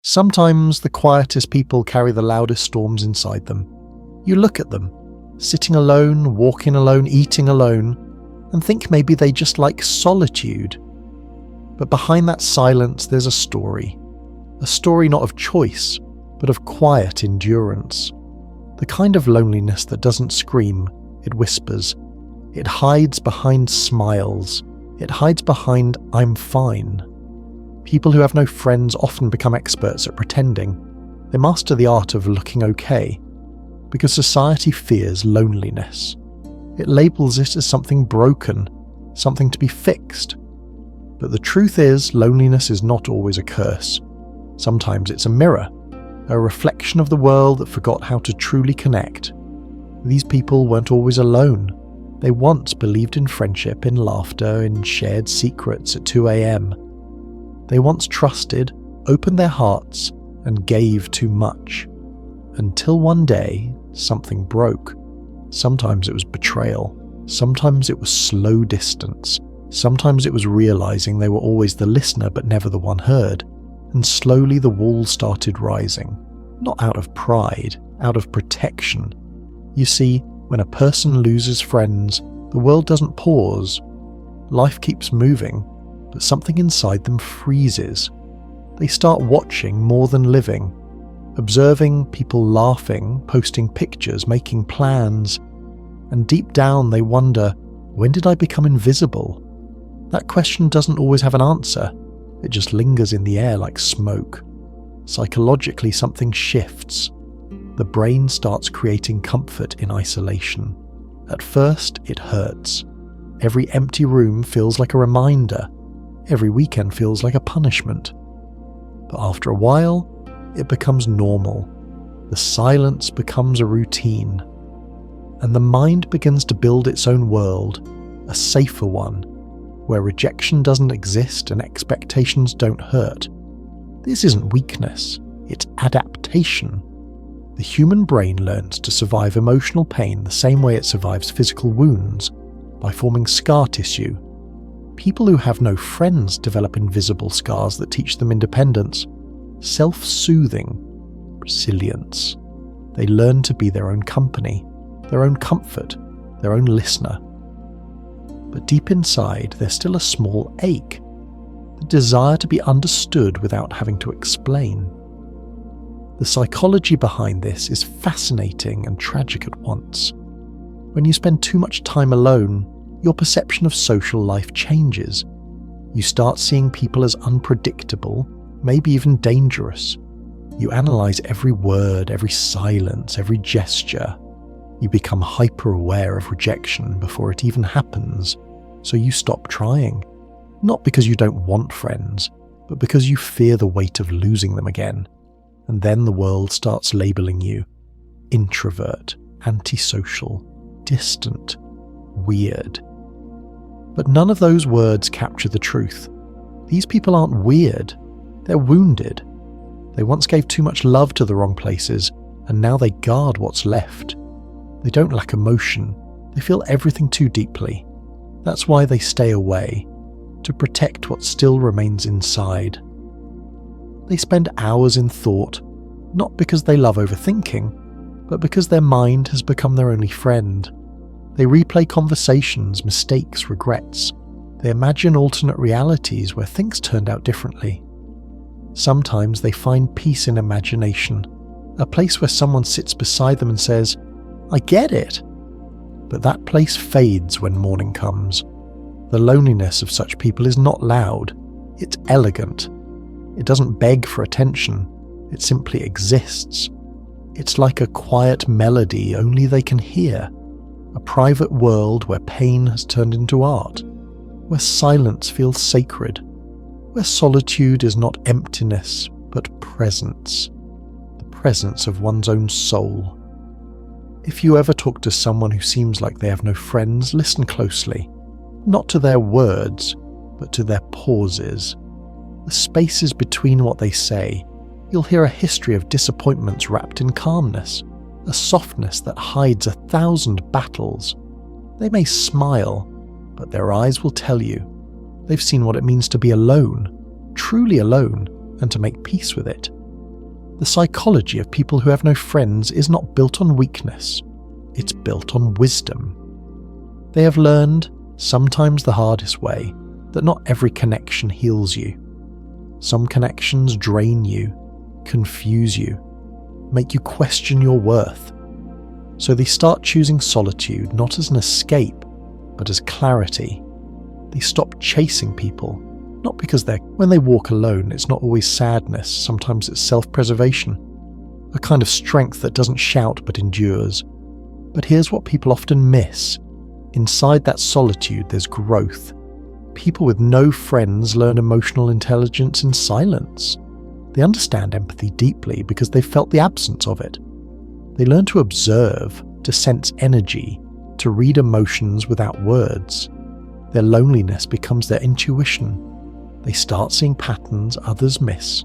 Sometimes the quietest people carry the loudest storms inside them. You look at them, sitting alone, walking alone, eating alone, and think maybe they just like solitude. But behind that silence there's a story not of choice, but of quiet endurance. The kind of loneliness that doesn't scream, it whispers. It hides behind smiles. It hides behind "I'm fine." People who have no friends often become experts at pretending. They master the art of looking okay, because society fears loneliness. It labels it as something broken, something to be fixed. But the truth is, loneliness is not always a curse. Sometimes it's a mirror, a reflection of the world that forgot how to truly connect. These people weren't always alone. They once believed in friendship, in laughter, in shared secrets at 2 a.m. They once trusted, opened their hearts, and gave too much. Until one day, something broke. Sometimes it was betrayal. Sometimes it was slow distance. Sometimes it was realizing they were always the listener but never the one heard. And slowly the walls started rising. Not out of pride, out of protection. You see, when a person loses friends, the world doesn't pause. Life keeps moving, but something inside them freezes. They start watching more than living, observing people laughing, posting pictures, making plans, and deep down they wonder, when did I become invisible? That question doesn't always have an answer. It just lingers in the air like smoke. Psychologically, something shifts. The brain starts creating comfort in isolation. At first, it hurts. Every empty room feels like a reminder. Every weekend feels like a punishment. But after a while, it becomes normal. The silence becomes a routine. And the mind begins to build its own world, a safer one, where rejection doesn't exist and expectations don't hurt. This isn't weakness, it's adaptation. The human brain learns to survive emotional pain the same way it survives physical wounds, by forming scar tissue. People who have no friends develop invisible scars that teach them independence, self-soothing, resilience. They learn to be their own company, their own comfort, their own listener. But deep inside, there's still a small ache, the desire to be understood without having to explain. The psychology behind this is fascinating and tragic at once. When you spend too much time alone, your perception of social life changes. You start seeing people as unpredictable, maybe even dangerous. You analyze every word, every silence, every gesture. You become hyper-aware of rejection before it even happens, so you stop trying. Not because you don't want friends, but because you fear the weight of losing them again. And then the world starts labeling you introvert, antisocial, distant, weird. But none of those words capture the truth. These people aren't weird, they're wounded. They once gave too much love to the wrong places, and now they guard what's left. They don't lack emotion, they feel everything too deeply. That's why they stay away, to protect what still remains inside. They spend hours in thought, not because they love overthinking, but because their mind has become their only friend. They replay conversations, mistakes, regrets. They imagine alternate realities where things turned out differently. Sometimes they find peace in imagination, a place where someone sits beside them and says, "I get it." But that place fades when morning comes. The loneliness of such people is not loud, it's elegant. It doesn't beg for attention, it simply exists. It's like a quiet melody only they can hear, a private world where pain has turned into art, where silence feels sacred, where solitude is not emptiness but presence, the presence of one's own soul. If you ever talk to someone who seems like they have no friends, listen closely, not to their words, but to their pauses. The spaces between what they say. You'll hear a history of disappointments wrapped in calmness, a softness that hides 1,000 battles. They may smile, but their eyes will tell you. They've seen what it means to be alone, truly alone, and to make peace with it. The psychology of people who have no friends is not built on weakness, it's built on wisdom. They have learned, sometimes the hardest way, that not every connection heals you. Some connections drain you, confuse you, make you question your worth. So they start choosing solitude not as an escape, but as clarity. They stop chasing people, not because when they walk alone, it's not always sadness, sometimes it's self-preservation, a kind of strength that doesn't shout but endures. But here's what people often miss. Inside that solitude, there's growth. People with no friends learn emotional intelligence in silence. They understand empathy deeply because they've felt the absence of it. They learn to observe, to sense energy, to read emotions without words. Their loneliness becomes their intuition. They start seeing patterns others miss.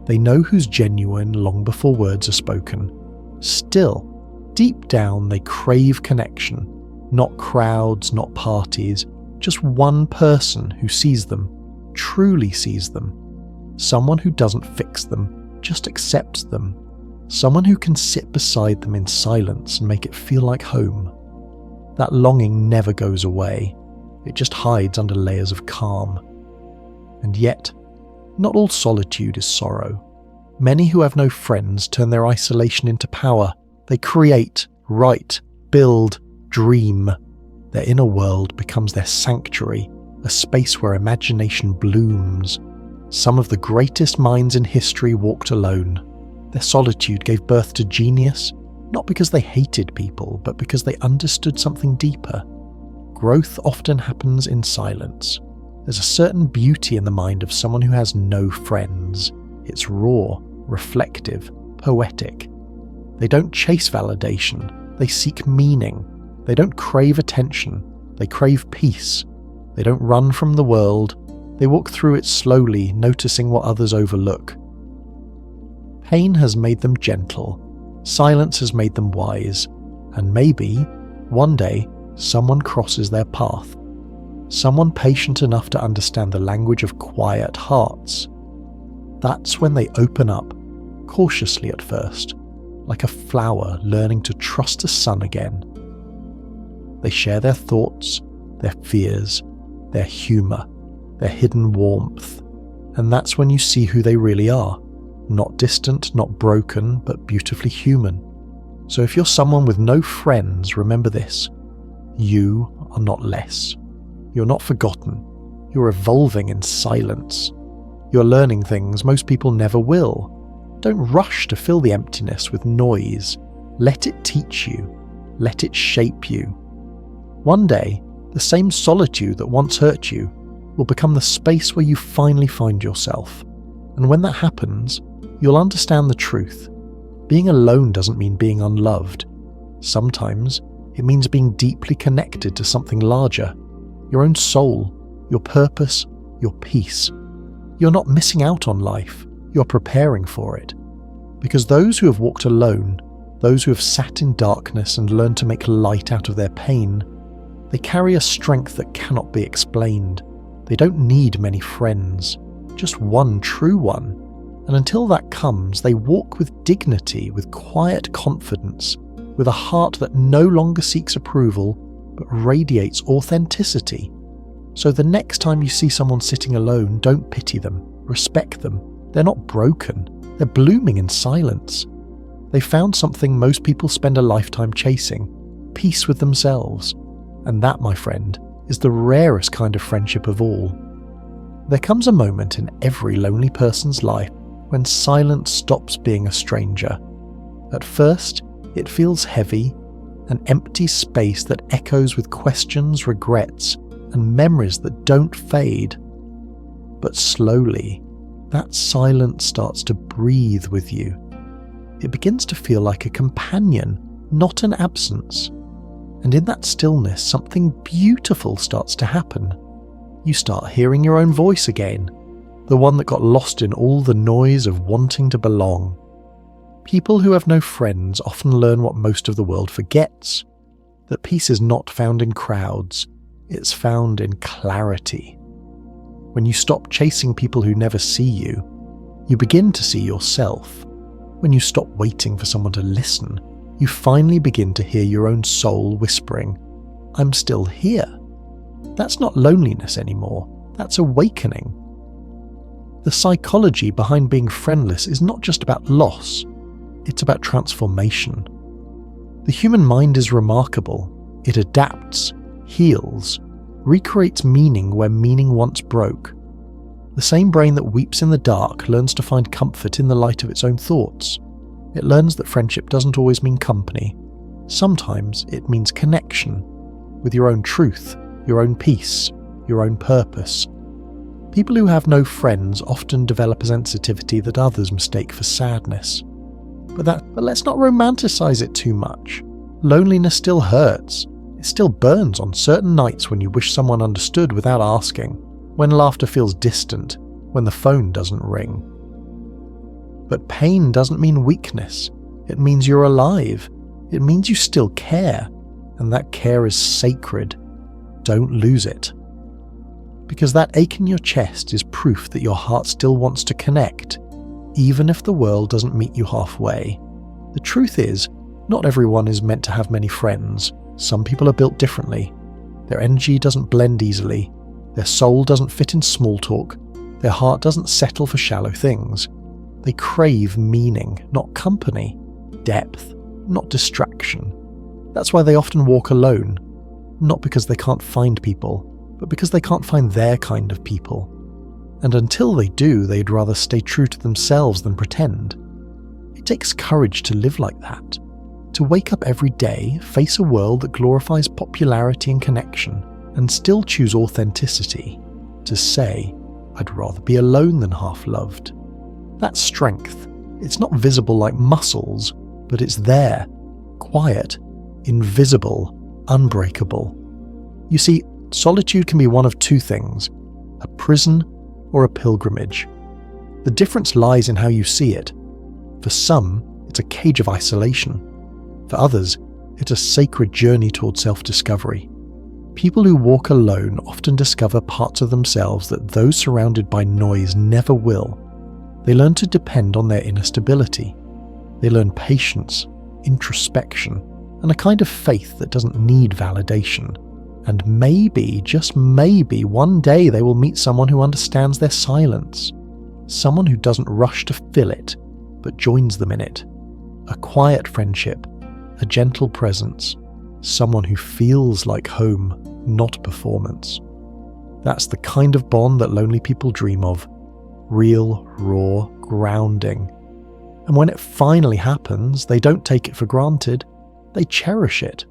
They know who's genuine long before words are spoken. Still, deep down they crave connection. Not crowds, not parties, just one person who sees them, truly sees them. Someone who doesn't fix them, just accepts them. Someone who can sit beside them in silence and make it feel like home. That longing never goes away. It just hides under layers of calm. And yet, not all solitude is sorrow. Many who have no friends turn their isolation into power. They create, write, build, dream. Their inner world becomes their sanctuary, a space where imagination blooms. Some of the greatest minds in history walked alone. Their solitude gave birth to genius, not because they hated people, but because they understood something deeper. Growth often happens in silence. There's a certain beauty in the mind of someone who has no friends. It's raw, reflective, poetic. They don't chase validation, they seek meaning. They don't crave attention, they crave peace. They don't run from the world, they walk through it slowly, noticing what others overlook. Pain has made them gentle, silence has made them wise, and maybe, one day, someone crosses their path. Someone patient enough to understand the language of quiet hearts. That's when they open up, cautiously at first, like a flower learning to trust the sun again. They share their thoughts, their fears, their humour, their hidden warmth, and that's when you see who they really are. Not distant, not broken, but beautifully human. So if you're someone with no friends, remember this. You are not less. You're not forgotten. You're evolving in silence. You're learning things most people never will. Don't rush to fill the emptiness with noise. Let it teach you. Let it shape you. One day, the same solitude that once hurt you will become the space where you finally find yourself. And when that happens, you'll understand the truth. Being alone doesn't mean being unloved. Sometimes it means being deeply connected to something larger. Your own soul, your purpose, your peace. You're not missing out on life, you're preparing for it. Because those who have walked alone, those who have sat in darkness and learned to make light out of their pain, they carry a strength that cannot be explained. They don't need many friends, just one true one. And until that comes, they walk with dignity, with quiet confidence, with a heart that no longer seeks approval, but radiates authenticity. So the next time you see someone sitting alone, don't pity them, respect them. They're not broken, they're blooming in silence. They found something most people spend a lifetime chasing, peace with themselves. And that, my friend, is the rarest kind of friendship of all. There comes a moment in every lonely person's life when silence stops being a stranger. At first, it feels heavy, an empty space that echoes with questions, regrets, and memories that don't fade. But slowly, that silence starts to breathe with you. It begins to feel like a companion, not an absence. And in that stillness, something beautiful starts to happen. You start hearing your own voice again, the one that got lost in all the noise of wanting to belong. People who have no friends often learn what most of the world forgets, that peace is not found in crowds, it's found in clarity. When you stop chasing people who never see you, you begin to see yourself. When you stop waiting for someone to listen, you finally begin to hear your own soul whispering, "I'm still here." That's not loneliness anymore, that's awakening. The psychology behind being friendless is not just about loss, it's about transformation. The human mind is remarkable. It adapts, heals, recreates meaning where meaning once broke. The same brain that weeps in the dark learns to find comfort in the light of its own thoughts. It learns that friendship doesn't always mean company. Sometimes it means connection with your own truth, your own peace, your own purpose. People who have no friends often develop a sensitivity that others mistake for sadness. But let's not romanticize it too much. Loneliness still hurts. It still burns on certain nights when you wish someone understood without asking, when laughter feels distant, when the phone doesn't ring. But pain doesn't mean weakness. It means you're alive. It means you still care, and that care is sacred. Don't lose it. Because that ache in your chest is proof that your heart still wants to connect, even if the world doesn't meet you halfway. The truth is, not everyone is meant to have many friends. Some people are built differently. Their energy doesn't blend easily. Their soul doesn't fit in small talk. Their heart doesn't settle for shallow things. They crave meaning, not company. Depth, not distraction. That's why they often walk alone. Not because they can't find people, but because they can't find their kind of people. And until they do, they'd rather stay true to themselves than pretend. It takes courage to live like that. To wake up every day, face a world that glorifies popularity and connection, and still choose authenticity. To say, "I'd rather be alone than half-loved." That's strength. It's not visible like muscles, but it's there, quiet, invisible, unbreakable. You see, solitude can be one of two things, a prison or a pilgrimage. The difference lies in how you see it. For some, it's a cage of isolation. For others, it's a sacred journey toward self-discovery. People who walk alone often discover parts of themselves that those surrounded by noise never will. They learn to depend on their inner stability. They learn patience, introspection, and a kind of faith that doesn't need validation. And maybe, just maybe, one day they will meet someone who understands their silence. Someone who doesn't rush to fill it, but joins them in it. A quiet friendship, a gentle presence, someone who feels like home, not performance. That's the kind of bond that lonely people dream of. Real, raw, grounding. And when it finally happens, they don't take it for granted, they cherish it.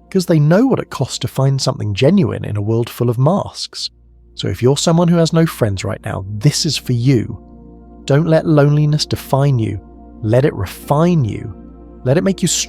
Because they know what it costs to find something genuine in a world full of masks. So if you're someone who has no friends right now, this is for you. Don't let loneliness define you. Let it refine you. Let it make you stronger.